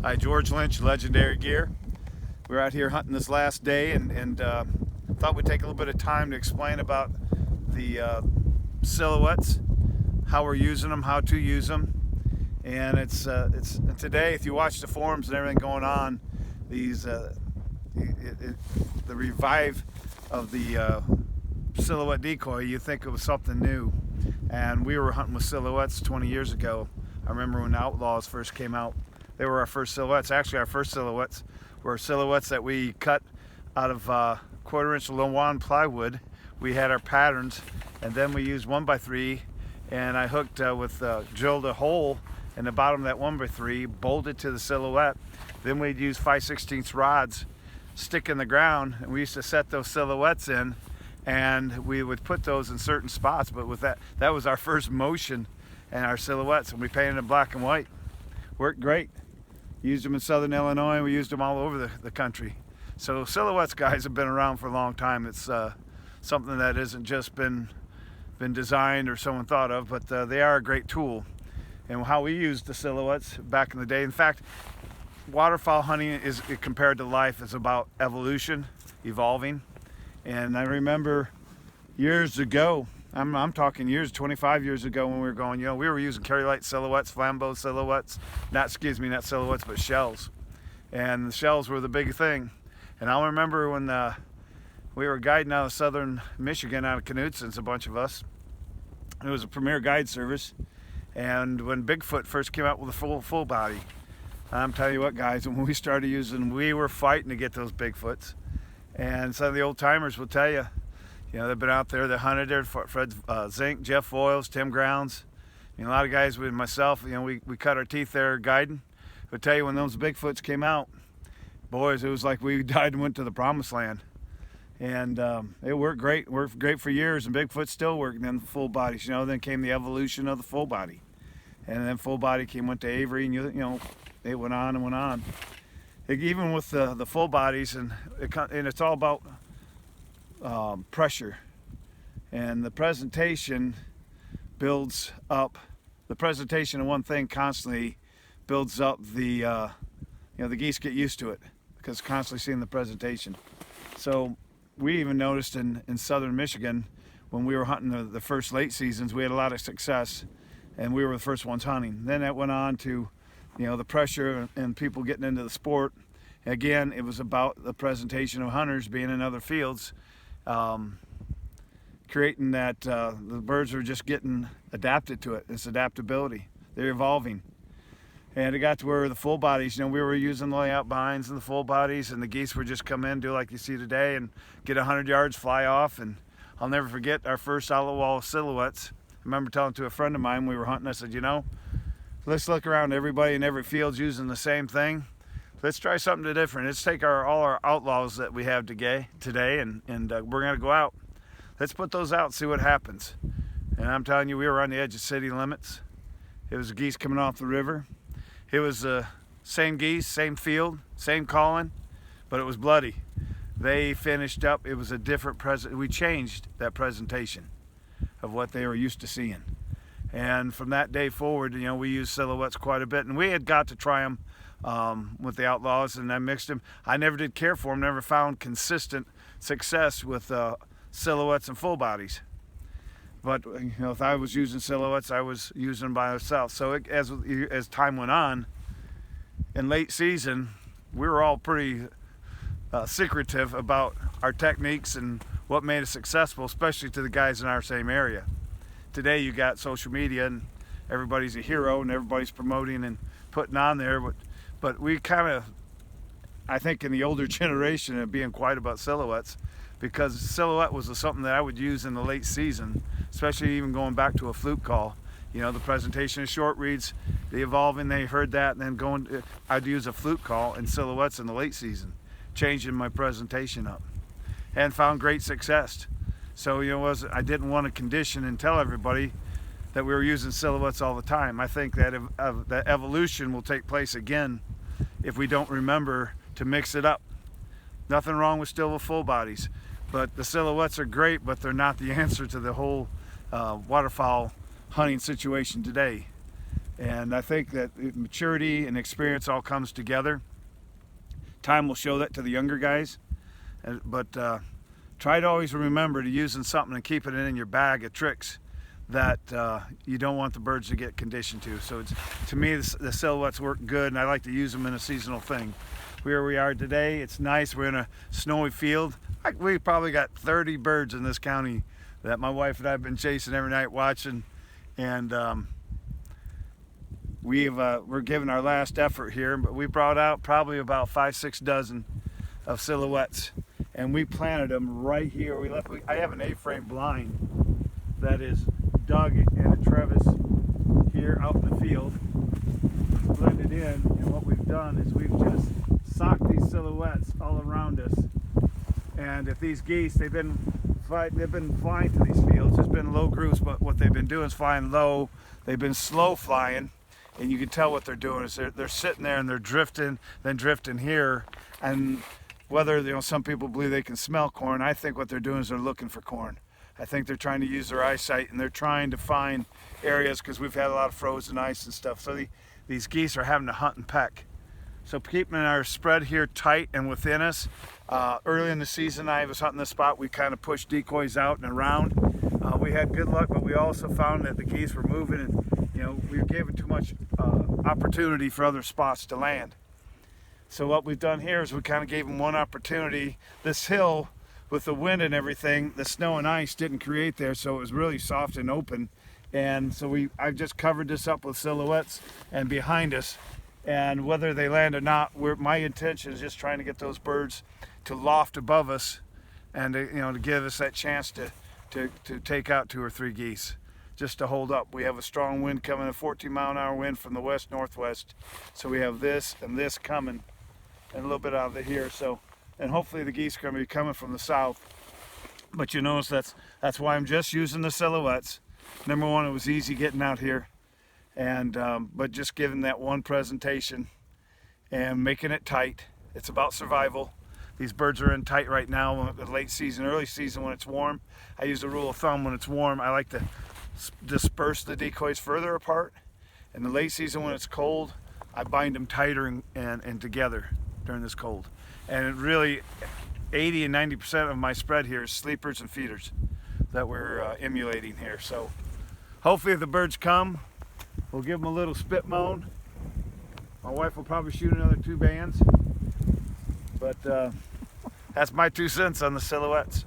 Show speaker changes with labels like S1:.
S1: Hi, George Lynch, Legendary Gear. We're out here hunting this last day and thought we'd take a little bit of time to explain about the silhouettes, how we're using them, how to use them. And it's today, if you watch the forums and everything going on, these the revive of the silhouette decoy, you think it was something new. And we were hunting with silhouettes 20 years ago. I remember when the Outlaws first came out. They were our first silhouettes. Actually, our first silhouettes were silhouettes that we cut out of 1/4-inch Lawan plywood. We had our patterns, and then we used 1x3, and I hooked drilled a hole in the bottom of that 1x3, bolted to the silhouette. Then we'd use 5/16 rods, stick in the ground, and we used to set those silhouettes in, and we would put those in certain spots. But with that was our first motion and our silhouettes, and we painted them black and white. Worked great. Used them in Southern Illinois. We used them all over the country. So silhouettes, guys, have been around for a long time. It's something that isn't just been designed or someone thought of, but they are a great tool. And how we used the silhouettes back in the day. In fact, waterfowl hunting is compared to life is about evolution, evolving. And I remember years ago, I'm talking years, 25 years ago, when we were going, we were using Carry Light silhouettes, flambeau silhouettes, not silhouettes, but shells. And the shells were the big thing. And I'll remember when we were guiding out of southern Michigan, out of Knutson's, a bunch of us. It was a premier guide service. And when Bigfoot first came out with a full body, I'm telling you what, guys, when we started using, we were fighting to get those Bigfoots. And some of the old timers will tell you, they've been out there, they hunted there, Fred Zink, Jeff Voiles, Tim Grounds. A lot of guys with myself, we cut our teeth there guiding. I'll tell you, when those Bigfoots came out, boys, it was like we died and went to the promised land. And it worked great for years, and Bigfoot still working in the full bodies. Then came the evolution of the full body. And then full body went to Avery, and it went on and went on. Even with the full bodies, and it's all about pressure, and the presentation builds up. The presentation of one thing constantly builds up the geese get used to it because constantly seeing the presentation. So we even noticed in southern Michigan, when we were hunting the first late seasons, we had a lot of success, and we were the first ones hunting. Then that went on to the pressure and people getting into the sport. Again, it was about the presentation of hunters being in other fields, creating that the birds are just getting adapted to it. It's adaptability. They're evolving. And it got to where the full bodies, we were using the layout binds and the full bodies, and the geese would just come in, do like you see today, and get 100 yards, fly off. And I'll never forget our first outlaw silhouettes. I remember telling to a friend of mine, we were hunting, I said, let's look around, everybody in every field's using the same thing. Let's try something different. Let's take all our outlaws that we have today, and we're going to go out. Let's put those out and see what happens. And I'm telling you, we were on the edge of city limits. It was geese coming off the river. It was same geese, same field, same calling, but it was bloody. They finished up. It was a different we changed that presentation of what they were used to seeing. And from that day forward, we used silhouettes quite a bit. And we had got to try them with the outlaws, and I mixed them. I never did care for them, never found consistent success with silhouettes and full bodies. But if I was using silhouettes, I was using them by myself. So as time went on, in late season, we were all pretty secretive about our techniques and what made us successful, especially to the guys in our same area. Today you got social media, and everybody's a hero, and everybody's promoting and putting on there. But we kind of, I think, in the older generation, of being quiet about silhouettes, because silhouette was something that I would use in the late season, especially even going back to a fluke call. The presentation of short reads, the evolving, they heard that, and then I'd use a fluke call and silhouettes in the late season, changing my presentation up, and found great success. So I didn't want to condition and tell everybody that we were using silhouettes all the time. I think that that evolution will take place again if we don't remember to mix it up. Nothing wrong with still with full bodies, but the silhouettes are great, but they're not the answer to the whole waterfowl hunting situation today. And I think that maturity and experience all comes together. Time will show that to the younger guys, but try to always remember to using something and keep it in your bag of tricks that you don't want the birds to get conditioned to. So to me, the silhouettes work good, and I like to use them in a seasonal thing. Where we are today, it's nice. We're in a snowy field. We probably got 30 birds in this county that my wife and I have been chasing every night watching, and we're giving our last effort here, but we brought out probably about 5-6 dozen of silhouettes, and we planted them right here. I have an A-frame blind that is dug in a crevice here out in the field, blended in, and what we've done is we've just socked these silhouettes all around us. And if these geese, they've been flying to these fields. It's been low groups, but what they've been doing is flying low. They've been slow flying, and you can tell what they're doing is they're sitting there and they're drifting, then drifting here. And whether some people believe they can smell corn, I think what they're doing is they're looking for corn. I think they're trying to use their eyesight, and they're trying to find areas because we've had a lot of frozen ice and stuff. So these geese are having to hunt and peck. So keeping our spread here tight and within us. Early in the season, I was hunting this spot. We kind of pushed decoys out and around. We had good luck, but we also found that the geese were moving, and we gave it too much opportunity for other spots to land. So what we've done here is we kind of gave them one opportunity. This hill, with the wind and everything, the snow and ice didn't create there, so it was really soft and open. And so I've just covered this up with silhouettes and behind us. And whether they land or not, my intention is just trying to get those birds to loft above us, and to give us that chance to take out 2 or 3 geese, just to hold up. We have a strong wind coming, a 14-mile-an-hour wind from the west-northwest. So we have this and this coming, and a little bit out of here. So, and hopefully the geese are going to be coming from the south. But you notice that's why I'm just using the silhouettes. Number one, it was easy getting out here, and but just giving that one presentation and making it tight. It's about survival. These birds are in tight right now, late season, early season when it's warm. I use a rule of thumb: when it's warm, I like to disperse the decoys further apart. In the late season when it's cold, I bind them tighter and together during this cold. And it really, 80 and 90% of my spread here is sleepers and feeders that we're emulating here. So hopefully if the birds come, we'll give them a little spit moan. My wife will probably shoot another 2 bands. But that's my 2 cents on the silhouettes.